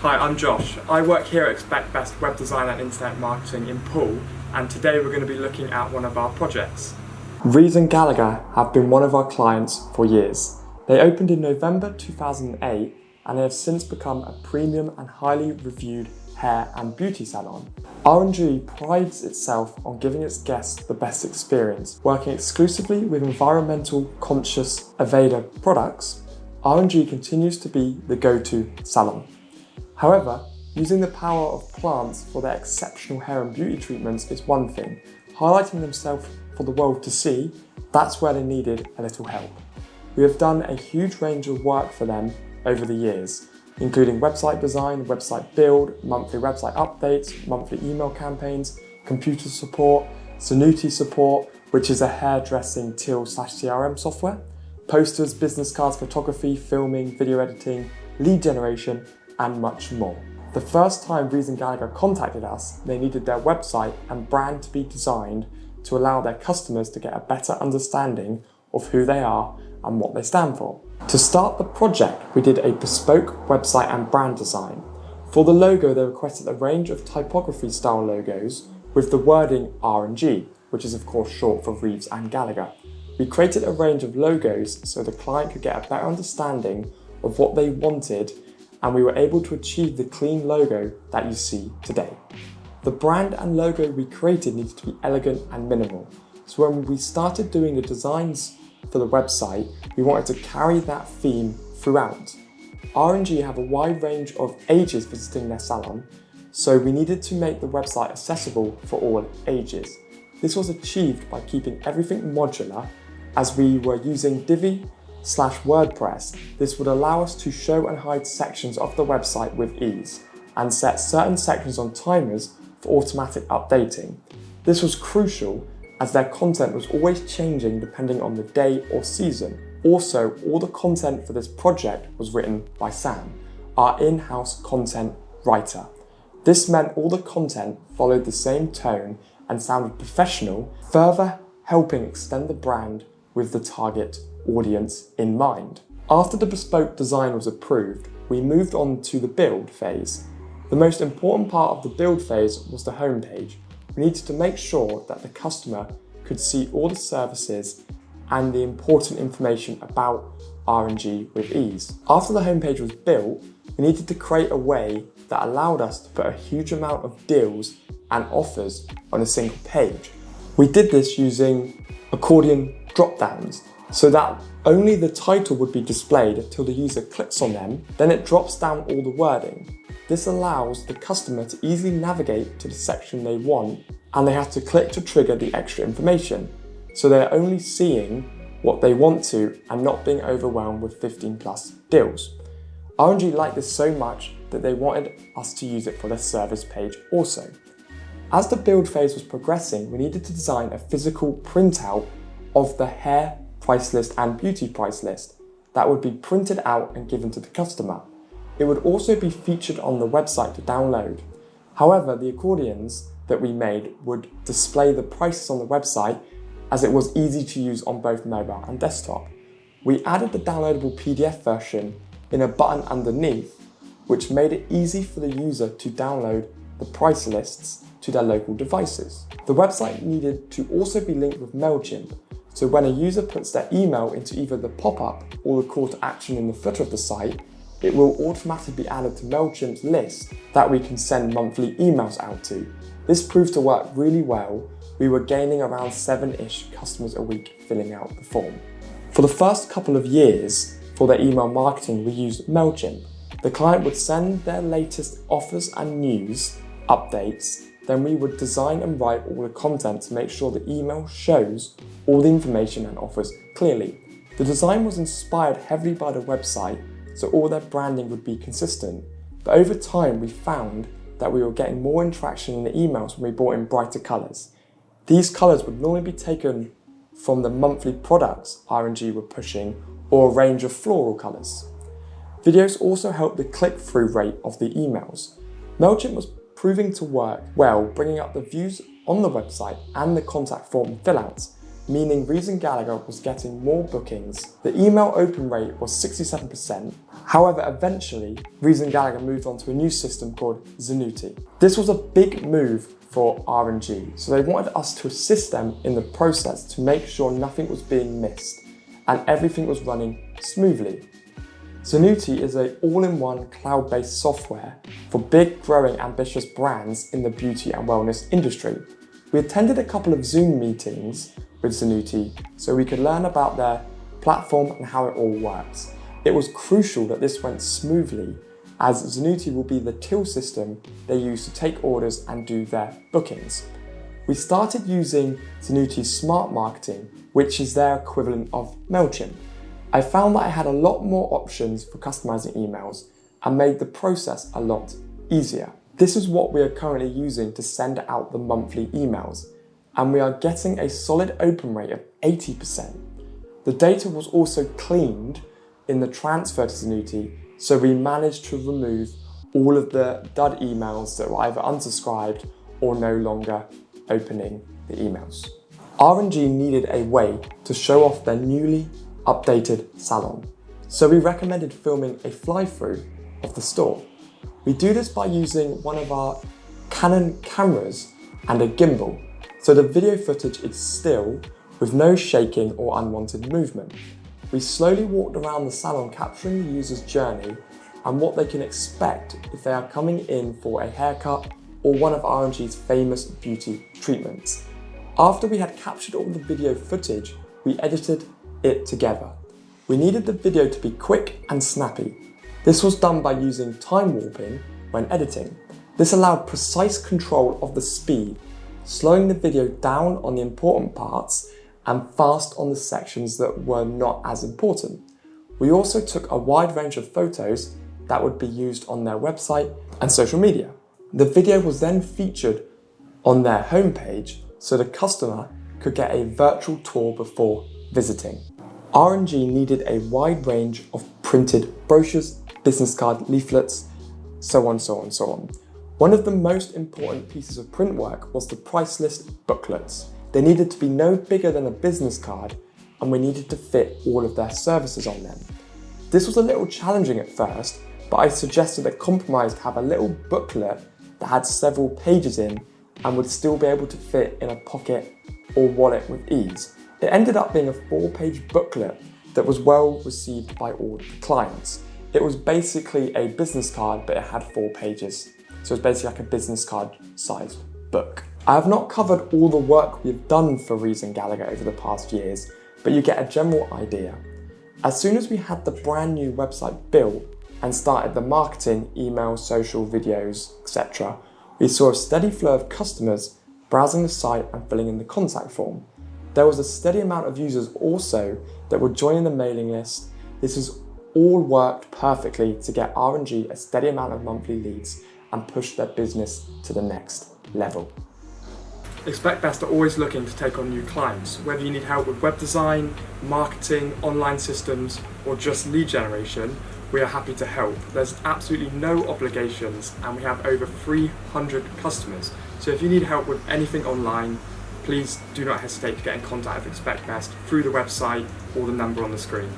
Hi, I'm Josh. I work here at Expect Best Web Design and Internet Marketing in Poole, and today we're going to be looking at one of our projects. Reeves and Gallagher have been one of our clients for years. They opened in November 2008 and they have since become a premium and highly reviewed hair and beauty salon. R&G prides itself on giving its guests the best experience. Working exclusively with environmental conscious Aveda products, R&G continues to be the go-to salon. However, using the power of plants for their exceptional hair and beauty treatments is one thing. Highlighting themselves for the world to see, that's where they needed a little help. We have done a huge range of work for them over the years, including website design, website build, monthly website updates, monthly email campaigns, computer support, Zenoti support, which is a hairdressing tool/CRM software, posters, business cards, photography, filming, video editing, lead generation, and much more. The first time Reeves and Gallagher contacted us, they needed their website and brand to be designed to allow their customers to get a better understanding of who they are and what they stand for. To start the project, we did a bespoke website and brand design. For the logo, they requested a range of typography style logos with the wording R&G, which is of course short for Reeves and Gallagher. We created a range of logos so the client could get a better understanding of what they wanted, and we were able to achieve the clean logo that you see today. The brand and logo we created needed to be elegant and minimal. So when we started doing the designs for the website, we wanted to carry that theme throughout. R&G have a wide range of ages visiting their salon, so we needed to make the website accessible for all ages. This was achieved by keeping everything modular, as we were using Divi/WordPress. This would allow us to show and hide sections of the website with ease, and set certain sections on timers for automatic updating. This was crucial as their content was always changing depending on the day or season. Also, all the content for this project was written by Sam, our in-house content writer. This meant all the content followed the same tone and sounded professional, further helping extend the brand with the target audience in mind. After the bespoke design was approved, we moved on to the build phase. The most important part of the build phase was the homepage. We needed to make sure that the customer could see all the services and the important information about R&G with ease. After the homepage was built, we needed to create a way that allowed us to put a huge amount of deals and offers on a single page. We did this using accordion drop-downs so that only the title would be displayed until the user clicks on them, then it drops down all the wording. This allows the customer to easily navigate to the section they want, and they have to click to trigger the extra information, so they're only seeing what they want to and not being overwhelmed with 15+ deals. R&G liked this so much that they wanted us to use it for their service page also. As the build phase was progressing, we needed to design a physical printout of the hair price list and beauty price list that would be printed out and given to the customer. It would also be featured on the website to download. However, the accordions that we made would display the prices on the website, as it was easy to use on both mobile and desktop. We added the downloadable PDF version in a button underneath, which made it easy for the user to download the price lists to their local devices. The website needed to also be linked with MailChimp, so when a user puts their email into either the pop-up or the call to action in the footer of the site, it will automatically be added to MailChimp's list that we can send monthly emails out to. This proved to work really well. We were gaining around 7-ish customers a week filling out the form. For the first couple of years, for their email marketing, we used MailChimp. The client would send their latest offers and news updates, then we would design and write all the content to make sure the email shows all the information and offers clearly. The design was inspired heavily by the website, so all their branding would be consistent. But over time, we found that we were getting more interaction in the emails when we brought in brighter colours. These colours would normally be taken from the monthly products R&G were pushing, or a range of floral colours. Videos also helped the click-through rate of the emails. MailChimp was proving to work well, bringing up the views on the website and the contact form fill-outs. meaning Reeves and Gallagher was getting more bookings. The email open rate was 67%. However, eventually, Reeves and Gallagher moved on to a new system called Zenoti. This was a big move for R&G, so they wanted us to assist them in the process to make sure nothing was being missed and everything was running smoothly. Zenoti is an all-in-one cloud-based software for big, growing, ambitious brands in the beauty and wellness industry. We attended a couple of Zoom meetings with Zenoti so we could learn about their platform and how it all works. It was crucial that this went smoothly, as Zenoti will be the till system they use to take orders and do their bookings. We started using Zenoti's Smart Marketing, which is their equivalent of MailChimp. I found that I had a lot more options for customizing emails and made the process a lot easier. This is what we are currently using to send out the monthly emails, and we are getting a solid open rate of 80%. The data was also cleaned in the transfer to Zenoti, so we managed to remove all of the dud emails that were either unsubscribed or no longer opening the emails. R&G needed a way to show off their newly updated salon, so we recommended filming a fly-through of the store. We do this by using one of our Canon cameras and a gimbal, so the video footage is still with no shaking or unwanted movement. We slowly walked around the salon capturing the user's journey and what they can expect if they are coming in for a haircut or one of R&G's famous beauty treatments. After we had captured all the video footage, we edited it together. We needed the video to be quick and snappy. This was done by using time warping when editing. This allowed precise control of the speed, slowing the video down on the important parts and fast on the sections that were not as important. We also took a wide range of photos that would be used on their website and social media. The video was then featured on their homepage so the customer could get a virtual tour before visiting. R&G needed a wide range of printed brochures, business card leaflets, so on. One of the most important pieces of print work was the price list booklets. They needed to be no bigger than a business card, and we needed to fit all of their services on them. This was a little challenging at first, but I suggested a compromise to have a little booklet that had several pages in and would still be able to fit in a pocket or wallet with ease. It ended up being a 4-page booklet that was well received by all the clients. It was basically a business card, but it had 4 pages. So it's basically like a business card sized book. I have not covered all the work we've done for Reeves and Gallagher over the past years, but you get a general idea. As soon as we had the brand new website built and started the marketing, email, social, videos, etc., we saw a steady flow of customers browsing the site and filling in the contact form. There was a steady amount of users also that were joining the mailing list. This has all worked perfectly to get R&G a steady amount of monthly leads and push their business to the next level. Expect Best are always looking to take on new clients. Whether you need help with web design, marketing, online systems, or just lead generation, we are happy to help. There's absolutely no obligations and we have over 300 customers. So if you need help with anything online, please do not hesitate to get in contact with Expect Best through the website or the number on the screen.